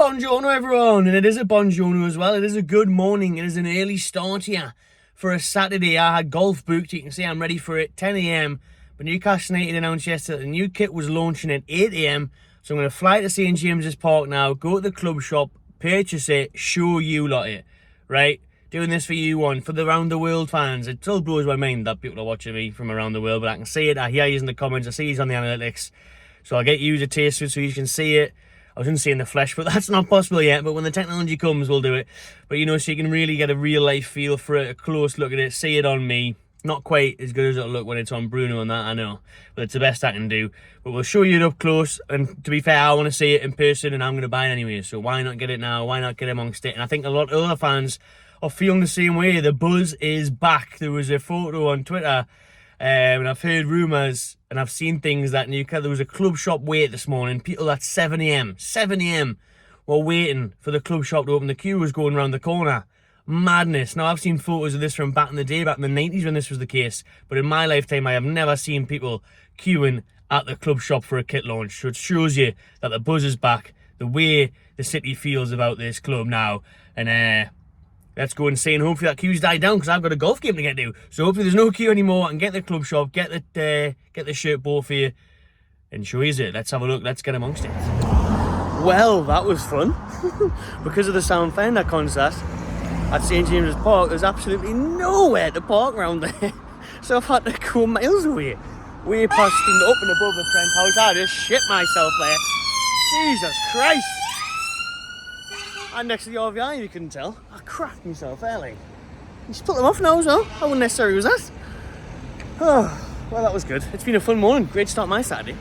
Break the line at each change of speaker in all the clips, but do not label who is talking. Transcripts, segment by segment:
Buongiorno everyone, and it is a buongiorno as well. It is a good morning. It is an early start here for a Saturday. I had golf booked. You can see I'm ready for it. 10 a.m. But Newcastle United announced yesterday the new kit was launching at 8 a.m. So I'm going to fly to St James's Park now, go to the club shop, purchase it, show you lot it, right? Doing this for you one, for the around the world fans. It still blows my mind that people are watching me from around the world, but I can see it. I hear you in the comments. I see you on the analytics. So I'll get you a taste of it so you can see it. I was going to say in the flesh, but that's not possible yet. But when the technology comes, we'll do it. But, you know, so you can really get a real-life feel for it, a close look at it, see it on me. Not quite as good as it'll look when it's on Bruno and that, I know. But it's the best I can do. But we'll show you it up close. And to be fair, I want to see it in person, and I'm going to buy it anyway. So why not get it now? Why not get amongst it? And I think a lot of other fans are feeling the same way. The buzz is back. There was a photo on Twitter, and I've heard rumours, and I've seen things that Newcastle, there was a club shop wait this morning. People at 7 a.m. were waiting for the club shop to open. The queue was going around the corner. Madness. Now, I've seen photos of this from back in the day, back in the 90s when this was the case. But in my lifetime, I have never seen people queuing at the club shop for a kit launch. So it shows you that the buzz is back, the way the city feels about this club now. And let's go and see, and hopefully that queue's died down because I've got a golf game to get to. So hopefully there's no queue anymore. I can get the club shop, get the shirt bought for you, and show you it. Let's have a look. Let's get amongst it. Well, that was fun. Because of the Sound Finder concert at St James's Park, there's absolutely nowhere to park around there. So I've had to go miles away. Way past and up and above the front house. I just shit myself there. Jesus Christ. And next to the RVI, you couldn't tell. I cracked myself early. You split them off now as well. How unnecessary was that? Oh, well, that was good. It's been a fun morning. Great start my Saturday.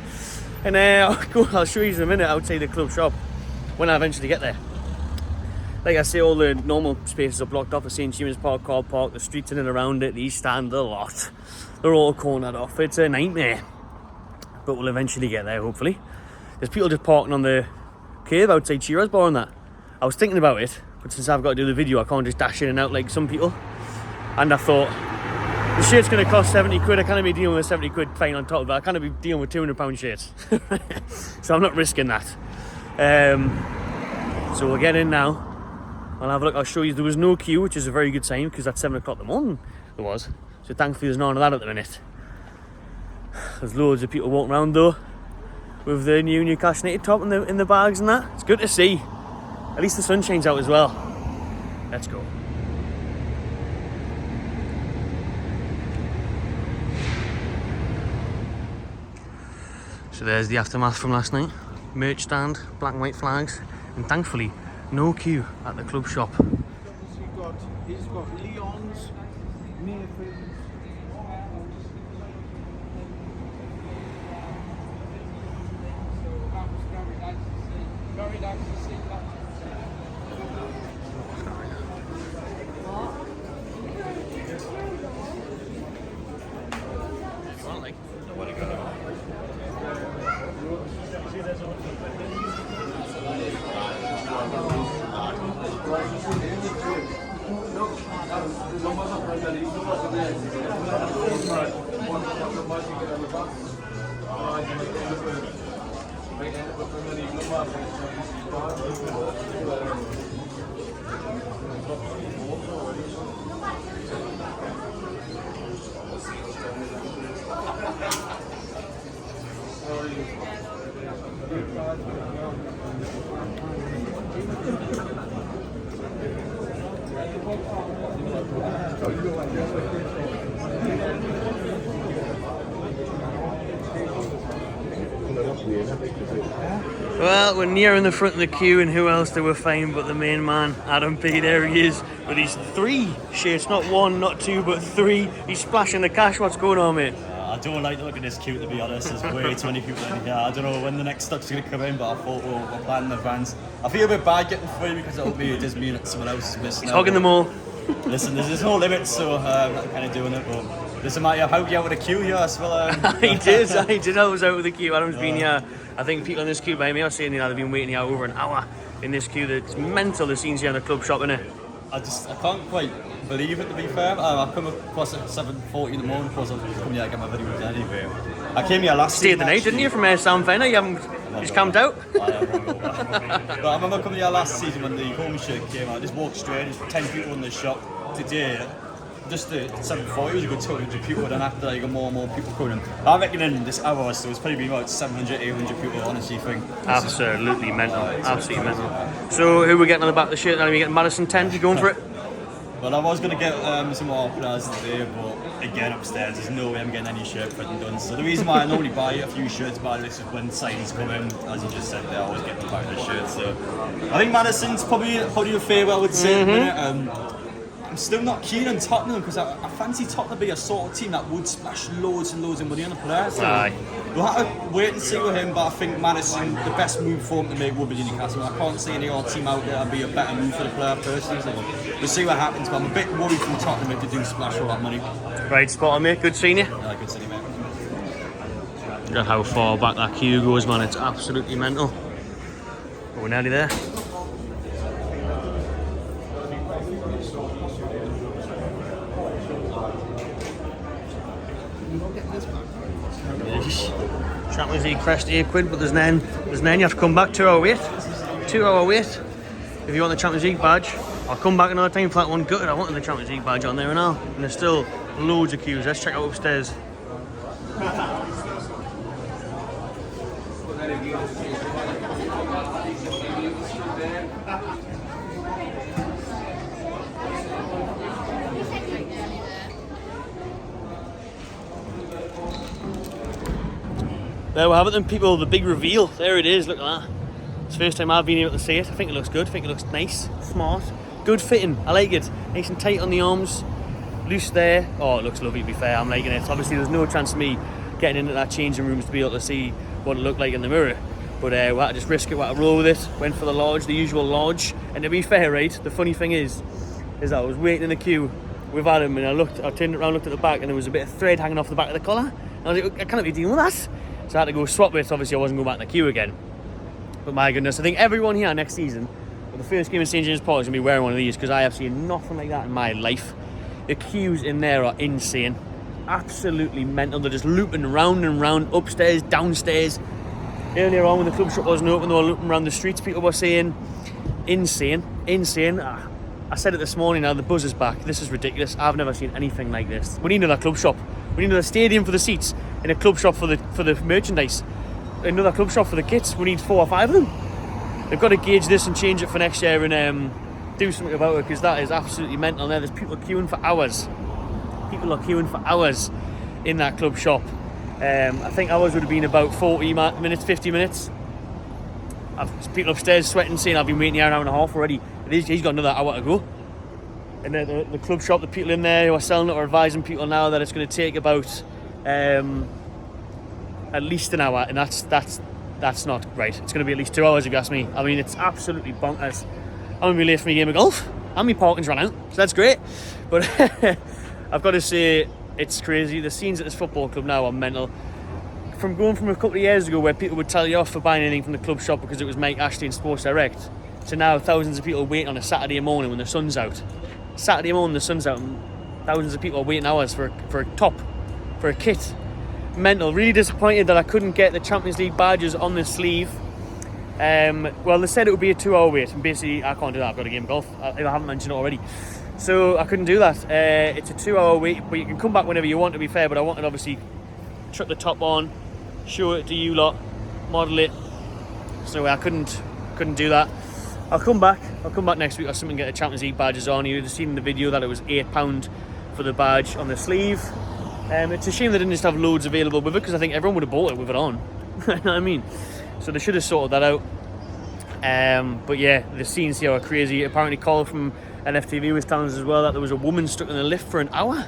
And I'll show you in a minute outside the club shop when I eventually get there. Like I say, all the normal spaces are blocked off at St James's Park car park. The streets in and around it, the East Stand, the lot. They're all cornered off. It's a nightmare. But we'll eventually get there, hopefully. There's people just parking on the curb outside Cheerers Bar and that. I was thinking about it, but since I've got to do the video, I can't just dash in and out like some people. And I thought, the shirt's going to cost 70 quid. I can't be dealing with a 70 quid fine on top of it. I can't be dealing with £200 shirts. So I'm not risking that. So we'll get in now. I'll have a look. I'll show you. There was no queue, which is a very good sign, because at 7 o'clock in the morning there was. So thankfully there's none of that at the minute. There's loads of people walking around though, with the new Newcastle United top in the bags and that. It's good to see. At least the sun shines out as well. Let's go. So there's the aftermath from last night. Merch stand, black and white flags, and thankfully no queue at the club shop.
He's got Leon's, Nathan's. Very nice to see that.
Well, we're nearing the front of the queue, and who else do we find but the main man, Adam P. There he is, with his 3 shirts, not 1, not 2, but 3. He's splashing the cash. What's going on, mate?
I don't like the look of this queue, to be honest. There's way too many people in here. I don't know when the next stock's going to come in, but I thought we're planning in advance. I feel a bit bad getting free because it'll be just me and someone else is missing.
He's hogging them all.
Listen, there's no limit, so I'm not kind of doing it, but doesn't matter. I helped you out with a queue here as well.
I did. I was out with the queue. Adam's been here. I think people in this queue by me are saying they've been waiting here over an hour in this queue. That's mental, the scenes here in the club shop, innit?
I can't quite believe it, to be fair. I come across at 7:40 in the morning because I was coming here to get my video done anyway. I came here last
Stayed the night, didn't you, from Sound Finder? You haven't Just camped out?
I remember coming here last season when the home shirt came out. I just walked straight, there's 10 people in the shop. Today, just the 740 was a good 200 people, and after you got more and more people coming. I reckon in this hour or so, it's probably been about 700, 800 people, honestly, think.
Absolutely mental. Absolutely mental. So, who are we getting on the back of the shirt? Are we getting Madison 10? You going for it?
Well, I was going to get some more players today, but again, upstairs, there's no way I'm getting any shirt printing done. So, the reason why I normally buy a few shirts by this is when signings come in, as you just said, they always get the back of the shirt. So, I think Madison's probably a favourite, I would say, at the minute. I'm still not keen on Tottenham because I fancy Tottenham to be a sort of team that would splash loads and loads of money on a player. So we'll have to wait and see with him, but I think Madison, the best move for him to make would be Newcastle. I can't see any other team out there and be a better move for the player personally. So we'll see what happens, but I'm a bit worried from Tottenham if they do splash all that money.
Right, spot on, mate. Good seeing you.
Yeah, good seeing you, mate.
Look at how far back that queue goes, man. It's absolutely mental. But we're nearly there. Champions League crest £8, but there's none you have to come back 2 hour wait. 2 hour wait if you want the Champions League badge. I'll come back another time for that one. Good, I wanted the Champions League badge on there and all. And there's still loads of queues. Let's check out upstairs. There we have it then, people, the big reveal. There it is, look at that. It's the first time I've been able to see it. I think it looks good, I think it looks nice, smart, good fitting. I like it. Nice and tight on the arms, loose there. Oh, it looks lovely, to be fair, I'm liking it. Obviously there's no chance of me getting into that changing rooms to be able to see what it looked like in the mirror. But we had to just risk it, we had to roll with it. Went for the large, the usual large. And to be fair, right, the funny thing is that I was waiting in the queue with Adam and I turned around, looked at the back, and there was a bit of thread hanging off the back of the collar. And I was like, I can't be dealing with that. So I had to go swap it. Obviously I wasn't going back in the queue again. But my goodness, I think everyone here next season, for the first game in St James Park, is going to be wearing one of these, because I have seen nothing like that in my life. The queues in there are insane. Absolutely mental. They're just looping round and round, upstairs, downstairs. Earlier on when the club shop wasn't open, they were looping around the streets. People were saying, insane. I said it this morning, now the buzz is back. This is ridiculous. I've never seen anything like this. We need another club shop. We need another stadium for the seats, and a club shop for the merchandise. Another club shop for the kits. We need 4 or 5 of them. They've got to gauge this and change it for next year and do something about it, because that is absolutely mental. Now there's people queuing for hours. People are queuing for hours in that club shop. I think ours would have been about 40 minutes, 50 minutes. People upstairs sweating, saying I've been waiting here an hour and a half already. He's got another hour to go. And then the club shop, the people in there who are selling it are advising people now that it's going to take about at least an hour, and that's not right. It's going to be at least 2 hours if you ask me. I mean, it's absolutely bonkers. I'm going to be late for my game of golf, and my parking's run out, so that's great. But I've got to say, it's crazy. The scenes at this football club now are mental. From going from a couple of years ago where people would tell you off for buying anything from the club shop because it was Mike Ashley and Sports Direct, to now thousands of people waiting on a Saturday morning when the sun's out. Saturday morning, the sun's out, and thousands of people are waiting hours for a top, for a kit. Mental. Really disappointed that I couldn't get the Champions League badges on the sleeve. Well, they said it would be a 2 hour wait, and basically I can't do that. I've got a game of golf. I haven't mentioned it already. So I couldn't do that. It's a 2 hour wait, but you can come back whenever you want, to be fair. But I wanted, obviously, chuck the top on, show it to you lot, model it. So I couldn't do that. I'll come back next week or something, get the Champions League badges on. You'd have seen in the video that it was £8 for the badge on the sleeve. It's a shame they didn't just have loads available with it, because I think everyone would have bought it with it on. You know what I mean? So they should have sorted that out. But yeah, the scenes here are crazy. Apparently Carl from NFTV was telling us as well that there was a woman stuck in the lift for an hour.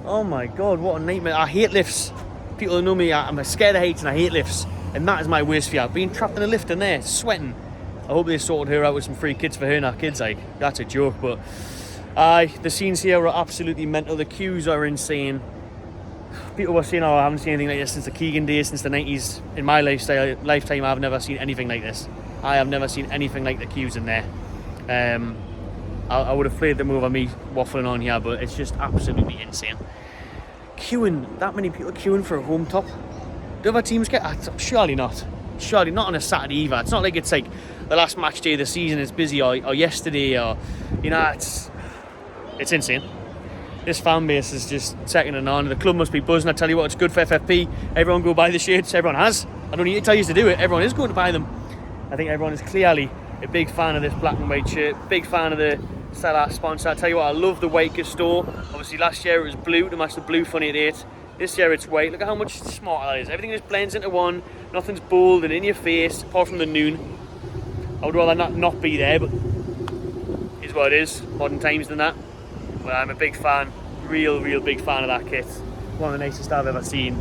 Oh my god, what a nightmare. I hate lifts. People who know me, I'm scared of heights and I hate lifts. And that is my worst fear. Being trapped in a lift in there, sweating. I hope they sorted her out with some free kits for her and her kids. Like, that's a joke, but the scenes here are absolutely mental. The queues are insane. People were saying, oh, I haven't seen anything like this since the Keegan days, since the 90s. In my lifetime, I've never seen anything like this. I have never seen anything like the queues in there. I would have played them over me waffling on here, but it's just absolutely insane. Queuing, that many people queuing for a home top. Do other teams get? Surely not. surely not on a Saturday either. It's not like it's like the last match day of the season is busy or yesterday or, you know, it's insane. This fan base is just second to none. The club must be buzzing. I tell you what, it's good for FFP. Everyone go buy the shirts. Everyone has. I don't need to tell you to do it. Everyone is going to buy them. I think everyone is clearly a big fan of this black and white shirt. Big fan of the Stella sponsor. I tell you what, I love the white store. Obviously last year it was blue to match the blue Funny at 8. This year it's white. Look at how much smarter that is. Everything just blends into one. Nothing's bold and in your face, apart from the noon. I would rather not be there, but it is what it is. Modern times than that. Well, I'm a big fan, real big fan of that kit. One of the nicest I've ever seen.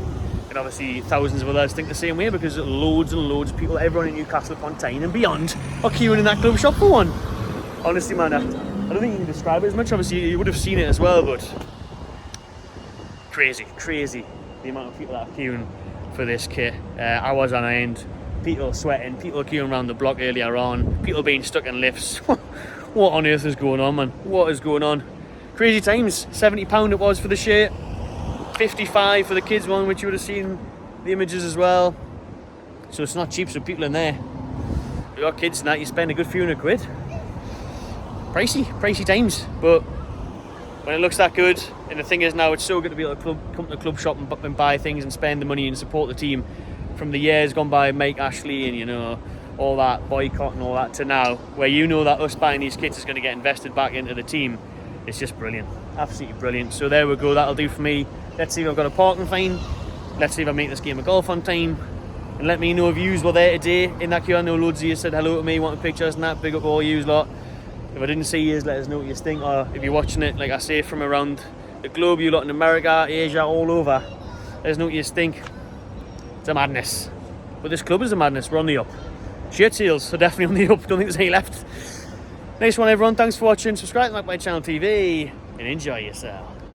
And obviously thousands of others think the same way because loads and loads of people, everyone in Newcastle upon Tyne and beyond, are queuing in that club shop for one. Honestly, man, I don't think you can describe it as much. Obviously, you would have seen it as well, but crazy the amount of people that are queuing for this kit. I was on end, people sweating, people queuing around the block earlier on, people being stuck in lifts. What on earth is going on, man? What is going on? Crazy times. £70 it was for the shirt, 55 for the kids one, which you would have seen the images as well. So it's not cheap, so people in there, you got kids and that, you spend a good few £100. Pricey times, but when it looks that good, and the thing is now it's so good to be able to come to the club shop and buy things and spend the money and support the team. From the years gone by, Mike Ashley and, you know, all that boycott and all that, to now where you know that us buying these kits is going to get invested back into the team. It's just brilliant, absolutely brilliant. So there we go, that'll do for me. Let's see if I've got a parking fine. Let's see if I make this game of golf on time. And let me know if yous were there today in that queue. I know loads of you said hello to me, wanted pictures and that. Big up all yous lot. If I didn't see yous, let us know what you think. Or if you're watching it, like I say, from around the globe, you lot in America, Asia, all over, let us know what you think. It's a madness. But this club is a madness. We're on the up. Shirt sales are definitely on the up. Don't think there's any left. Nice one, everyone. Thanks for watching. Subscribe to my channel TV and enjoy yourself.